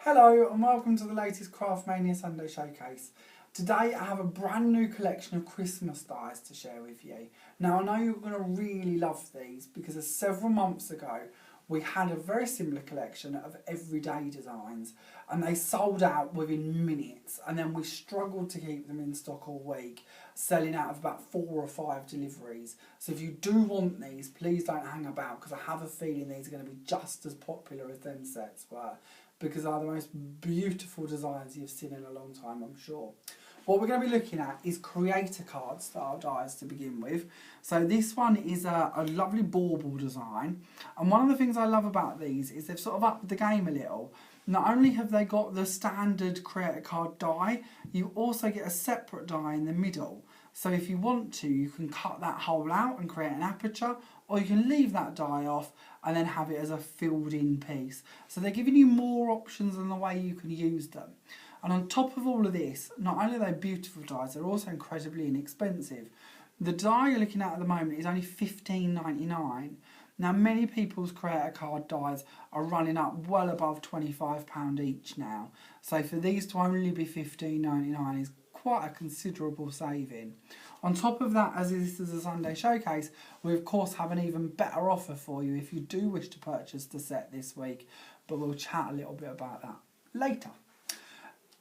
Hello and welcome to the latest Craftmania Sunday Showcase. Today I have a brand new collection of Christmas dies to share with you. Now I know you're going to really love these because several months ago we had a very similar collection of everyday designs and they sold out within minutes, and then we struggled to keep them in stock all week, selling out of about 4 or 5 deliveries. So if you do want these, please don't hang about because I have a feeling these are going to be just as popular as them sets were, because they're the most beautiful designs you've seen in a long time, I'm sure. What we're going to be looking at is creator card style dies to begin with. So this one is a lovely bauble design, and one of the things I love about these is they've sort of upped the game a little. Not only have they got the standard creator card die, you also get a separate die in the middle. So if you want to, you can cut that hole out and create an aperture, or you can leave that die off and then have it as a filled in piece. So they're giving you more options than the way you can use them. And on top of all of this, not only are they beautiful dies, they're also incredibly inexpensive. The die you're looking at the moment is only $15.99. Now many people's creator card dies are running up well above £25 each now. So for these to only be $15.99 is quite a considerable saving. On top of that, as this is a Sunday showcase, we of course have an even better offer for you if you do wish to purchase the set this week, but we'll chat a little bit about that later.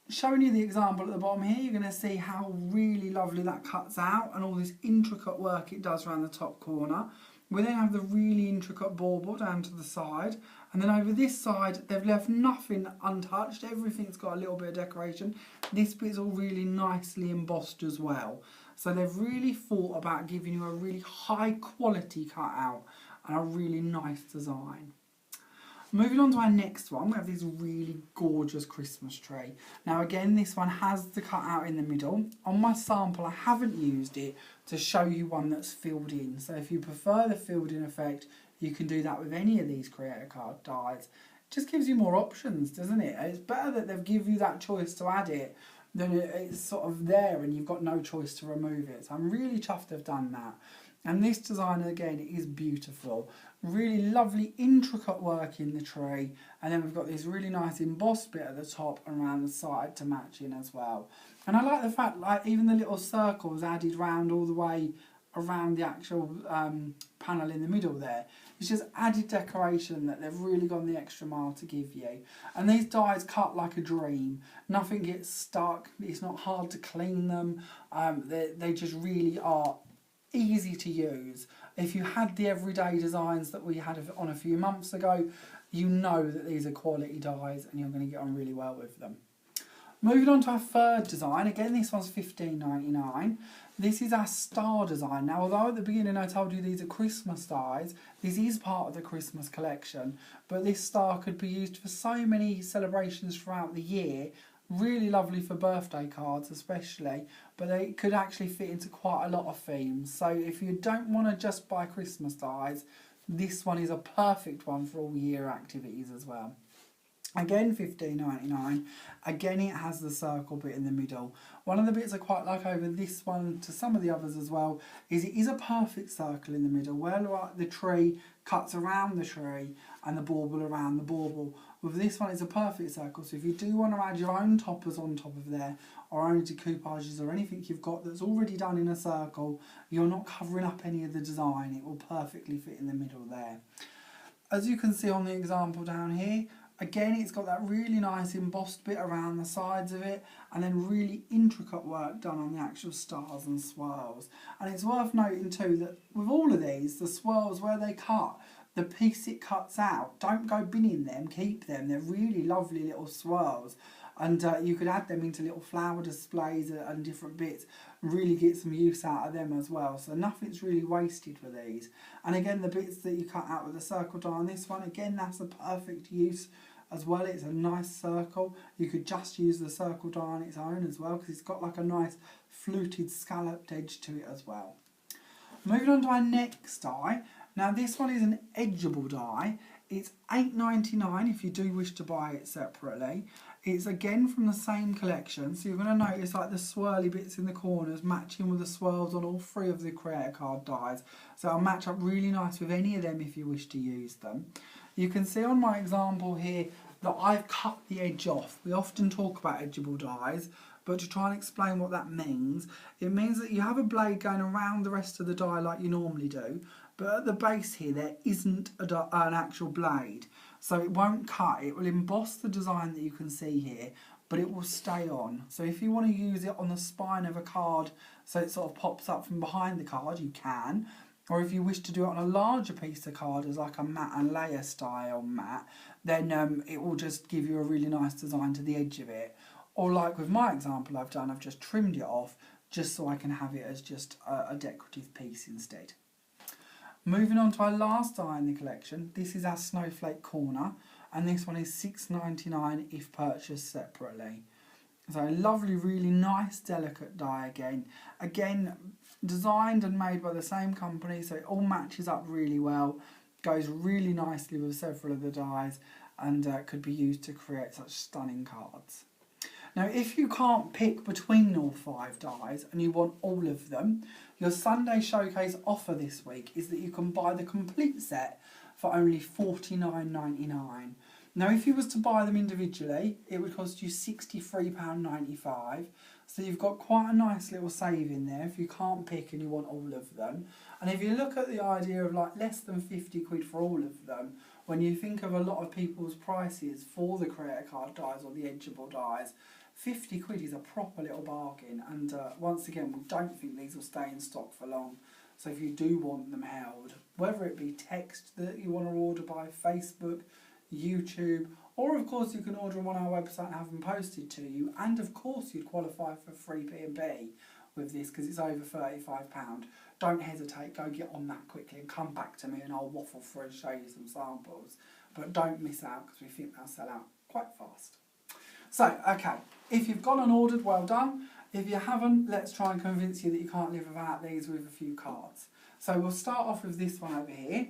Showing you the example at the bottom here, you're going to see how really lovely that cuts out and all this intricate work it does around the top corner. We then have the really intricate bauble down to the side, and then over this side they've left nothing untouched. Everything's got a little bit of decoration. This bit's all really nicely embossed as well. So they've really thought about giving you a really high quality cutout and a really nice design. Moving on to our next one, we have this really gorgeous Christmas tree. Now again, this one has the cutout in the middle. On my sample, I haven't used it to show you one that's filled in. So if you prefer the filled in effect, you can do that with any of these creator card dies. It just gives you more options, doesn't it? It's better that they've given you that choice to add it than it's sort of there and you've got no choice to remove it. So I'm really chuffed they've done that. And this design, again, is beautiful. Really lovely, intricate work in the tree. And then we've got this really nice embossed bit at the top and around the side to match in as well. And I like the fact, like, even the little circles added round all the way around the actual panel in the middle there. It's just added decoration that they've really gone the extra mile to give you. And these dies cut like a dream. Nothing gets stuck. It's not hard to clean them. They just really are easy to use. If you had the everyday designs that we had on a few months ago, you know that these are quality dies and you're going to get on really well with them. Moving on to our third design, again this one's $15.99. This is our star design. Now although at the beginning I told you these are Christmas dies, this is part of the Christmas collection, but this star could be used for so many celebrations throughout the year. Really lovely for birthday cards especially, but they could actually fit into quite a lot of themes. So if you don't want to just buy Christmas dies, this one is a perfect one for all year activities as well. Again, $15.99. Again, it has the circle bit in the middle. One of the bits I quite like over this one to some of the others as well is it is a perfect circle in the middle where the tree cuts around the tree and the bauble around the bauble. With this one, it's a perfect circle. So if you do want to add your own toppers on top of there, or own decoupages or anything you've got that's already done in a circle, you're not covering up any of the design. It will perfectly fit in the middle there. As you can see on the example down here, again, it's got that really nice embossed bit around the sides of it, and then really intricate work done on the actual stars and swirls. And it's worth noting too that with all of these, the swirls where they cut, the piece it cuts out, don't go binning them, keep them. They're really lovely little swirls. And you could add them into little flower displays and different bits, really get some use out of them as well. So nothing's really wasted with these. And again, the bits that you cut out with the circle die on this one, again, that's a perfect use as well. It's a nice circle. You could just use the circle die on its own as well because it's got like a nice fluted scalloped edge to it as well. Moving on to our next die. Now this one is an edgerable die. It's $8.99 if you do wish to buy it separately. It's again from the same collection, so you're going to notice like the swirly bits in the corners matching with the swirls on all 3 of the creator card dies. So it'll match up really nice with any of them if you wish to use them. You can see on my example here that I've cut the edge off. We often talk about edgeable dies, but to try and explain what that means, it means that you have a blade going around the rest of the die like you normally do, but at the base here there isn't an actual blade. So it won't cut, it will emboss the design that you can see here, but it will stay on. So if you want to use it on the spine of a card so it sort of pops up from behind the card, you can. Or if you wish to do it on a larger piece of card as like a mat and layer style mat, then it will just give you a really nice design to the edge of it. Or like with my example I've done, I've just trimmed it off just so I can have it as just a decorative piece instead. Moving on to our last die in the collection, this is our Snowflake Corner, and this one is $6.99 if purchased separately. So a lovely, really nice, delicate die again. Again, designed and made by the same company, so it all matches up really well, goes really nicely with several of the dies, and could be used to create such stunning cards. Now, if you can't pick between all 5 dies and you want all of them, your Sunday Showcase offer this week is that you can buy the complete set for only $49.99. Now, if you was to buy them individually, it would cost you £63.95. So you've got quite a nice little save in there if you can't pick and you want all of them. And if you look at the idea of like less than 50 quid for all of them, when you think of a lot of people's prices for the creator card dies or the edgeable dies, 50 quid is a proper little bargain. And once again, we don't think these will stay in stock for long. So if you do want them held, whether it be text that you want to order by Facebook, YouTube, or of course you can order them on our website and have them posted to you, and of course you'd qualify for free P&B with this because it's over £35. Don't hesitate, go get on that quickly and come back to me and I'll waffle through and show you some samples, but don't miss out because we think they'll sell out quite fast. So okay, if you've gone and ordered, well done. If you haven't, let's try and convince you that you can't live without these with a few cards. So we'll start off with this one over here.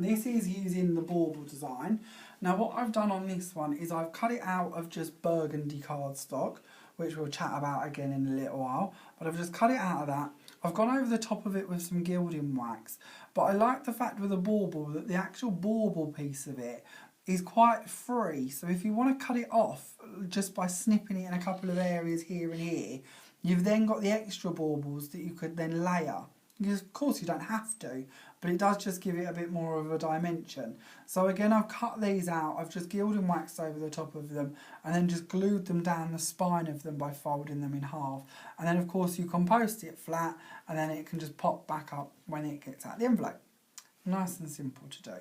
This is using the bauble design. Now what I've done on this one is I've cut it out of just burgundy cardstock, which we'll chat about again in a little while, but I've just cut it out of that. I've gone over the top of it with some gilding wax, but I like the fact with the bauble that the actual bauble piece of it is quite free, so if you want to cut it off just by snipping it in a couple of areas here and here, you've then got the extra baubles that you could then layer. Because of course you don't have to, but it does just give it a bit more of a dimension. So again, I've cut these out, I've just gilded waxed over the top of them and then just glued them down the spine of them by folding them in half. And then of course you can post it flat and then it can just pop back up when it gets out the envelope. Nice and simple to do.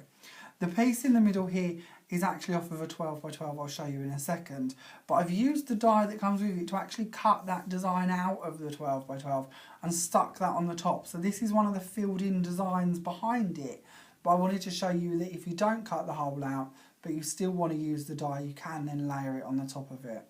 The piece in the middle here is actually off of a 12 by 12, I'll show you in a second, but I've used the die that comes with it to actually cut that design out of the 12 by 12 and stuck that on the top. So this is one of the filled in designs behind it, but I wanted to show you that if you don't cut the hole out but you still want to use the die, you can then layer it on the top of it.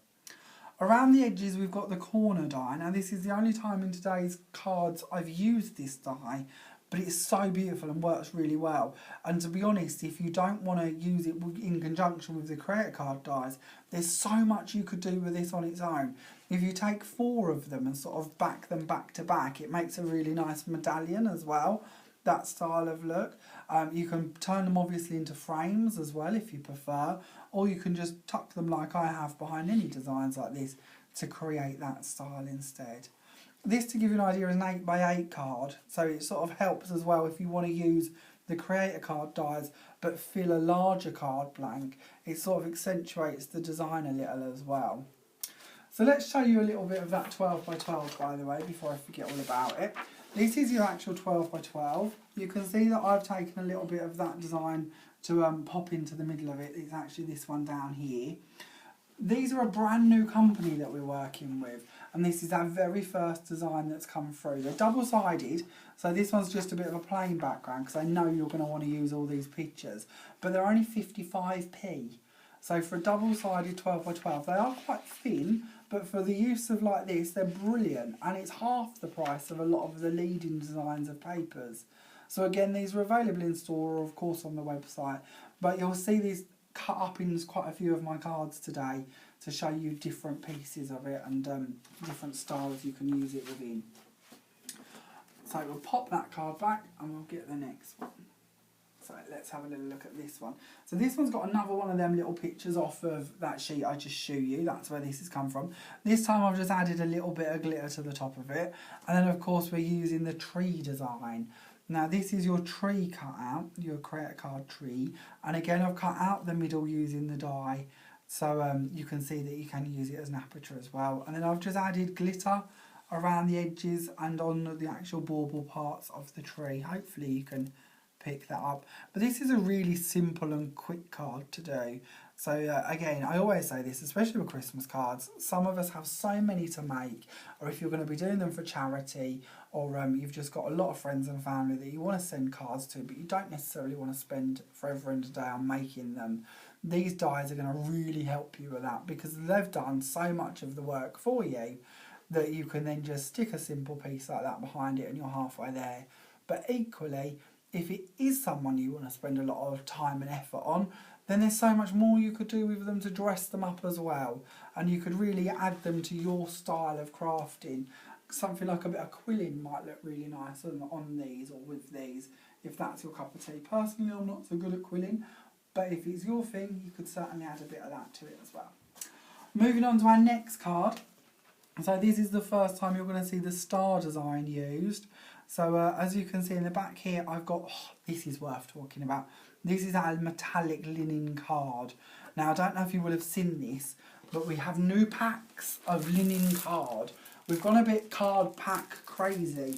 Around the edges we've got the corner die. Now this is the only time in today's cards I've used this die, but it's so beautiful and works really well. And to be honest, if you don't want to use it in conjunction with the creator card dies, there's so much you could do with this on its own. If you take 4 of them and sort of back them back to back, it makes a really nice medallion as well, that style of look. You can turn them obviously into frames as well if you prefer, or you can just tuck them like I have behind any designs like this to create that style instead. This, to give you an idea, is an 8 by 8 card, so it sort of helps as well if you want to use the creator card dies but fill a larger card blank. It sort of accentuates the design a little as well. So let's show you a little bit of that 12 by 12 by the way before I forget all about it. This is your actual 12 by 12. You can see that I've taken a little bit of that design to pop into the middle of it. It's actually this one down here. These are a brand new company that we're working with, and this is our very first design that's come through. They're double-sided, so this one's just a bit of a plain background because I know you're going to want to use all these pictures, but they're only 55p. So for a double-sided 12 by 12, they are quite thin, but for the use of like this, they're brilliant, and it's half the price of a lot of the leading designs of papers. So again, these are available in store or of course on the website, but you'll see these cut up in quite a few of my cards today to show you different pieces of it and different styles you can use it within. So we'll pop that card back and we'll get the next one. So let's have a little look at this one. So this one's got another one of them little pictures off of that sheet I just showed you. That's where this has come from. This time I've just added a little bit of glitter to the top of it. And then of course we're using the tree design. Now this is your tree cut out, your create a card tree. And again I've cut out the middle using the die. So you can see that you can use it as an aperture as well. And then I've just added glitter around the edges and on the actual bauble parts of the tree. Hopefully you can pick that up. But this is a really simple and quick card to do. So again, I always say this, especially with Christmas cards, some of us have so many to make, or if you're going to be doing them for charity, or you've just got a lot of friends and family that you want to send cards to, but you don't necessarily want to spend forever and a day on making them. These dies are going to really help you with that, because they've done so much of the work for you that you can then just stick a simple piece like that behind it and you're halfway there. But equally, if it is someone you want to spend a lot of time and effort on, then there's so much more you could do with them to dress them up as well. And you could really add them to your style of crafting. Something like a bit of quilling might look really nice on these or with these, if that's your cup of tea. Personally, I'm not so good at quilling, but if it's your thing, you could certainly add a bit of that to it as well. Moving on to our next card. So this is the first time you're going to see the star design used. So as you can see in the back here, I've got, this is worth talking about. This is our metallic linen card. Now I don't know if you will have seen this, but we have new packs of linen card. We've gone a bit card pack crazy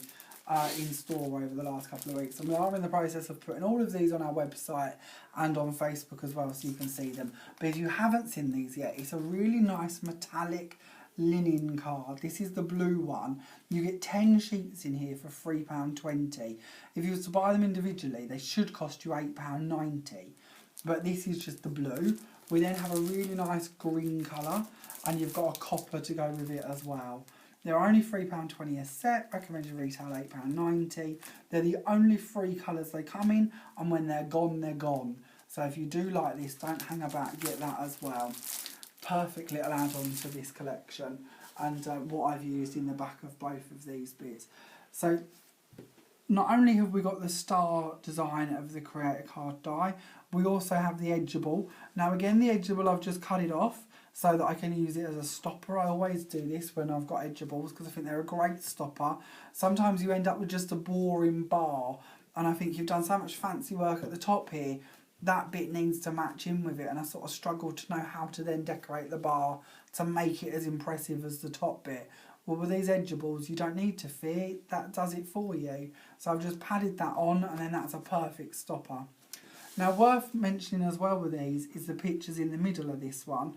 in store over the last couple of weeks, and we are in the process of putting all of these on our website and on Facebook as well, so you can see them. But if you haven't seen these yet, it's a really nice metallic linen card. This is the blue one. You get 10 sheets in here for £3.20. If you were to buy them individually, they should cost you £8.90. But this is just the blue. We then have a really nice green colour, and you've got a copper to go with it as well. They're only £3.20 a set, recommended retail £8.90. They're the only 3 colours they come in, and when they're gone, they're gone. So if you do like this, don't hang about, get that as well. Perfect little add-on to this collection, and what I've used in the back of both of these bits. So not only have we got the star design of the create a card die, we also have the edgerable. Now again, the edgerable, I've just cut it off so that I can use it as a stopper. I always do this when I've got edgerables because I think they're a great stopper. Sometimes you end up with just a boring bar, and I think you've done so much fancy work at the top here, that bit needs to match in with it, and I sort of struggle to know how to then decorate the bar to make it as impressive as the top bit. Well, with these edgerables, you don't need to fit, that does it for you. So I've just padded that on, and then that's a perfect stopper. Now, worth mentioning as well with these is the pictures in the middle of this one.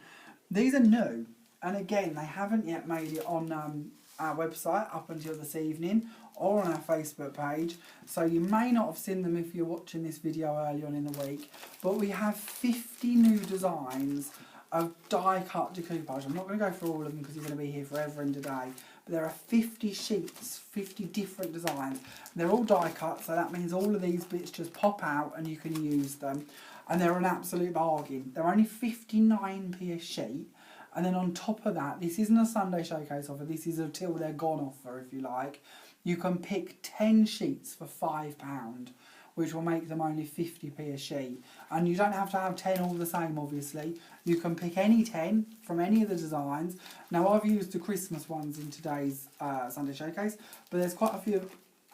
These are new, and again, they haven't yet made it on our website up until this evening, or on our Facebook page, so you may not have seen them if you're watching this video early on in the week, but we have 50 new designs of die cut decoupage. I'm not going to go through all of them because you're going to be here forever and a day, but there are 50 sheets, 50 different designs. They're all die cut, so that means all of these bits just pop out and you can use them, and they're an absolute bargain. They're only 59p a sheet. And then on top of that, this isn't a Sunday Showcase offer, this is a till they're gone offer if you like. You can pick 10 sheets for £5, which will make them only 50p a sheet. And you don't have to have 10 all the same, obviously. You can pick any 10 from any of the designs. Now, I've used the Christmas ones in today's Sunday Showcase, but there's quite a few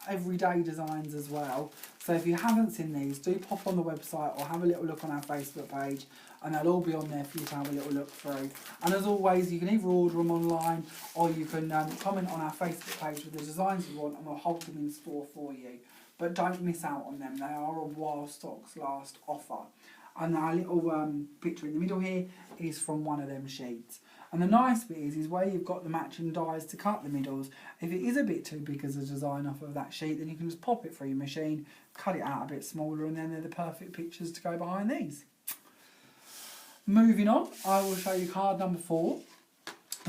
everyday designs as well. So if you haven't seen these, do pop on the website or have a little look on our Facebook page, and they'll all be on there for you to have a little look through. And as always, you can either order them online, or you can comment on our Facebook page with the designs you want, and we'll hold them in store for you. But don't miss out on them, they are a while stocks last offer. And our little picture in the middle here is from one of them sheets. And the nice bit is where you've got the matching dies to cut the middles. If it is a bit too big as a design off of that sheet, then you can just pop it through your machine, cut it out a bit smaller, and then they're the perfect pictures to go behind these. Moving on, I will show you card number 4.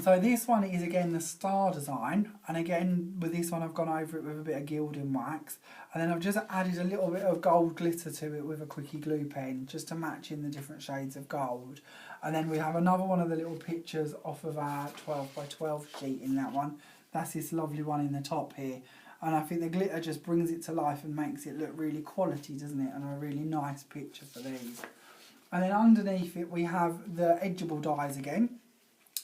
So this one is again the star design, and again with this one I've gone over it with a bit of gilding wax, and then I've just added a little bit of gold glitter to it with a quickie glue pen just to match in the different shades of gold. And then we have another one of the little pictures off of our 12 by 12 sheet in that one. That's this lovely one in the top here, and I think the glitter just brings it to life and makes it look really quality, doesn't it, and a really nice picture for these. And then underneath it we have the edgeable dies again,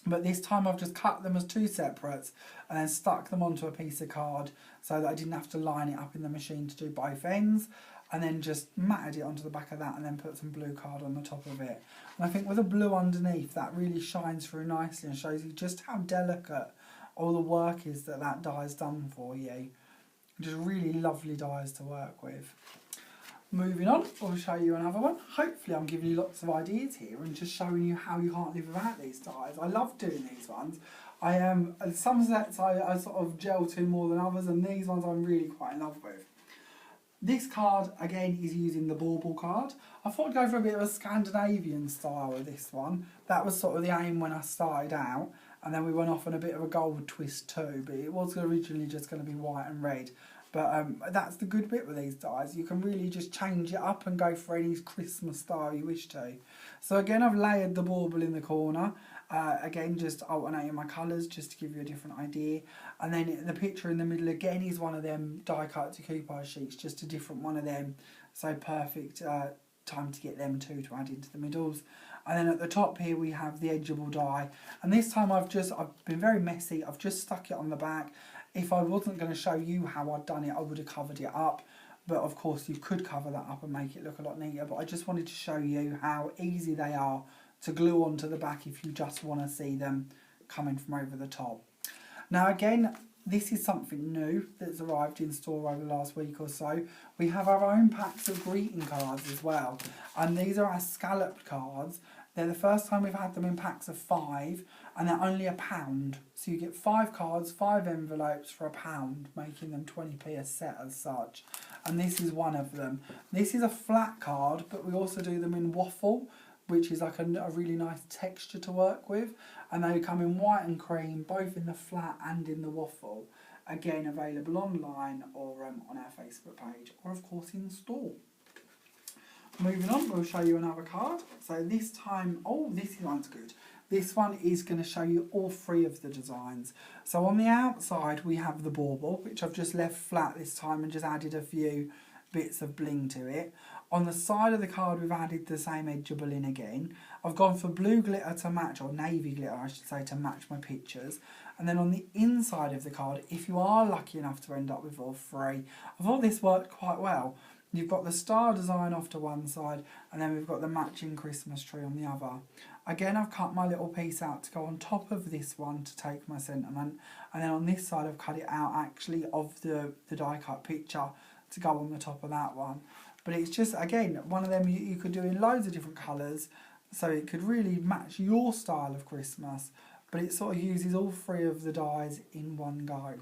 but this time I've just cut them as two separates and then stuck them onto a piece of card so that I didn't have to line it up in the machine to do both ends, and then just matted it onto the back of that and then put some blue card on the top of it. And I think with the blue underneath, that really shines through nicely and shows you just how delicate all the work is that that die's done for you. Just really lovely dies to work with. Moving on, I'll show you another one. Hopefully I'm giving you lots of ideas here and just showing you how you can't live without these dies. I love doing these ones. Some sets I sort of gel to more than others, and these ones I'm really quite in love with. This card, again, is using the bauble card. I thought I'd go for a bit of a Scandinavian style with this one. That was sort of the aim when I started out, and then we went off on a bit of a gold twist too, but it was originally just going to be white and red. But that's the good bit with these dies. You can really just change it up and go for any Christmas style you wish to. So again, I've layered the bauble in the corner. Again, just alternating my colours just to give you a different idea. And then the picture in the middle again is one of them die cut decoupage sheets, just a different one of them. So perfect time to get them too to add into the middles. And then at the top here we have the edgeable die. And this time I've been very messy. I've just stuck it on the back. If I wasn't going to show you how I'd done it, I would have covered it up. But of course you could cover that up and make it look a lot neater. But I just wanted to show you how easy they are to glue onto the back if you just want to see them coming from over the top. Now again, this is something new that's arrived in store over the last week or so. We have our own packs of greeting cards as well. And these are our scalloped cards. They're the first time we've had them in packs of 5, and they're only £1. So you get 5 cards, 5 envelopes for £1, making them 20p a set as such. And this is one of them. This is a flat card, but we also do them in waffle, which is like a really nice texture to work with. And they come in white and cream, both in the flat and in the waffle. Again, available online or on our Facebook page, or of course in store. Moving on, we'll show you another card. So this time, this one's good. This one is going to show you all 3 of the designs. So on the outside we have the bauble, which I've just left flat this time and just added a few bits of bling to it. On the side of the card we've added the same edgeable in again. I've gone for blue glitter to match, or navy glitter I should say, to match my pictures. And then on the inside of the card, if you are lucky enough to end up with all 3, I thought this worked quite well. You've got the star design off to one side, and then we've got the matching Christmas tree on the other. Again, I've cut my little piece out to go on top of this one to take my sentiment, and then on this side I've cut it out actually of the die cut picture to go on the top of that one. But it's just, again, one of them you could do in loads of different colours, so it could really match your style of Christmas, but it sort of uses all 3 of the dies in one go.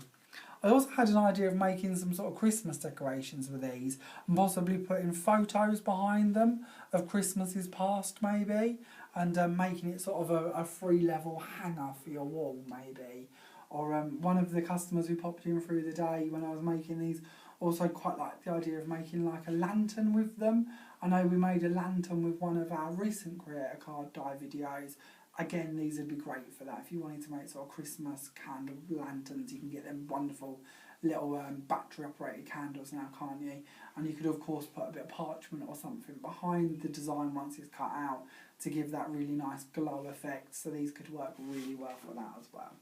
I also had an idea of making some sort of Christmas decorations with these and possibly putting photos behind them of Christmases past maybe, and making it sort of a 3-level hanger for your wall maybe. Or one of the customers who popped in through the day when I was making these also quite liked the idea of making like a lantern with them. I know we made a lantern with one of our recent Creator Card die videos. Again, these would be great for that. If you wanted to make sort of Christmas candle lanterns, you can get them wonderful little battery-operated candles now, can't you? And you could, of course, put a bit of parchment or something behind the design once it's cut out to give that really nice glow effect. So these could work really well for that as well.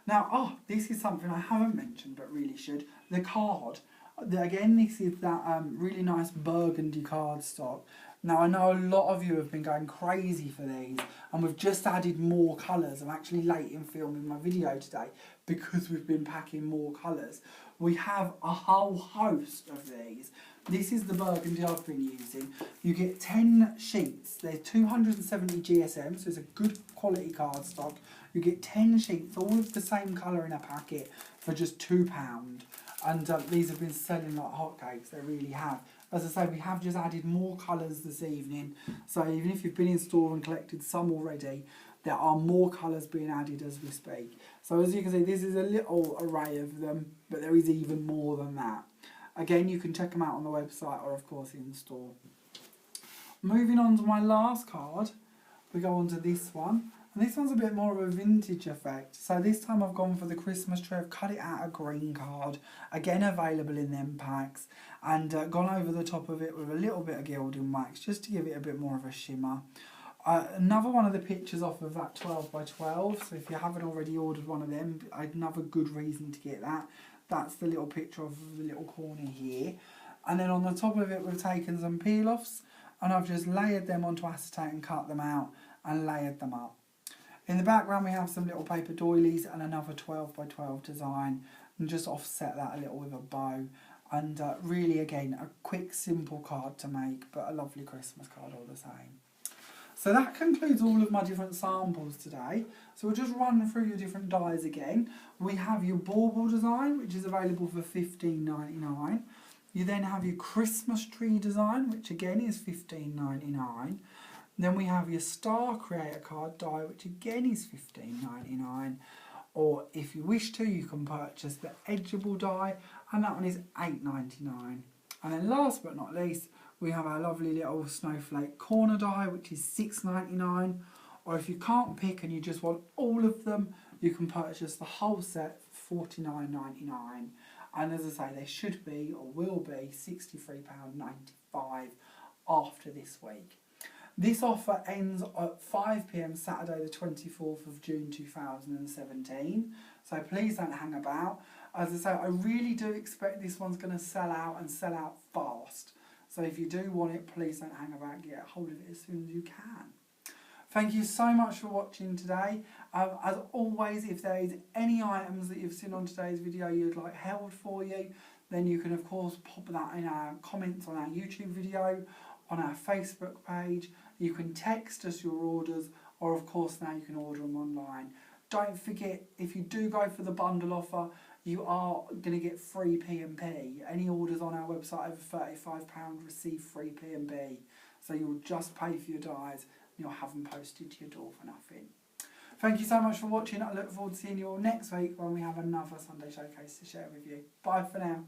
Now, this is something I haven't mentioned but really should. The card. Again, this is that really nice burgundy cardstock. Now, I know a lot of you have been going crazy for these, and we've just added more colours. I'm actually late in filming my video today because we've been packing more colours. We have a whole host of these. This is the burgundy I've been using. You get 10 sheets. They're 270 GSM, so it's a good quality cardstock. You get 10 sheets, all of the same colour in a packet for just £2. And these have been selling like hotcakes, they really have. As I say, we have just added more colours this evening, so even if you've been in store and collected some already, there are more colours being added as we speak. So as you can see, this is a little array of them, but there is even more than that. Again, you can check them out on the website or of course in store. Moving on to my last card, we go on to this one. And this one's a bit more of a vintage effect. So this time I've gone for the Christmas tree. I've cut it out a green card. Again, available in them packs. And gone over the top of it with a little bit of gilding wax, just to give it a bit more of a shimmer. Another one of the pictures off of that 12 by 12. So if you haven't already ordered one of them, another good reason to get that. That's the little picture of the little corner here. And then on the top of it, we've taken some peel-offs. And I've just layered them onto acetate and cut them out and layered them up. In the background we have some little paper doilies and another 12 by 12 design, and just offset that a little with a bow. And really, again, a quick simple card to make, but a lovely Christmas card all the same. So that concludes all of my different samples today. So we'll just run through your different dies again. We have your bauble design, which is available for $15.99. You then have your Christmas tree design, which again is $15.99. Then we have your Star Creator card die, which again is $15.99. Or if you wish to, you can purchase the edgerable die, and that one is $8.99. And then last but not least, we have our lovely little snowflake corner die, which is $6.99. Or if you can't pick and you just want all of them, you can purchase the whole set for $49.99. And as I say, they should be or will be £63.95 after this week. This offer ends at 5 p.m. Saturday the 24th of June 2017, so please don't hang about. As I say, I really do expect this one's going to sell out and sell out fast. So if you do want it, please don't hang about, get hold of it as soon as you can. Thank you so much for watching today. As always, if there is any items that you've seen on today's video you'd like held for you, then you can of course pop that in our comments on our YouTube video, on our Facebook page. You can text us your orders, or of course now you can order them online. Don't forget, if you do go for the bundle offer, you are going to get free P&P. Any orders on our website over £35 receive free P&P. So you'll just pay for your dies and you'll have them posted to your door for nothing. Thank you so much for watching. I look forward to seeing you all next week when we have another Sunday showcase to share with you. Bye for now.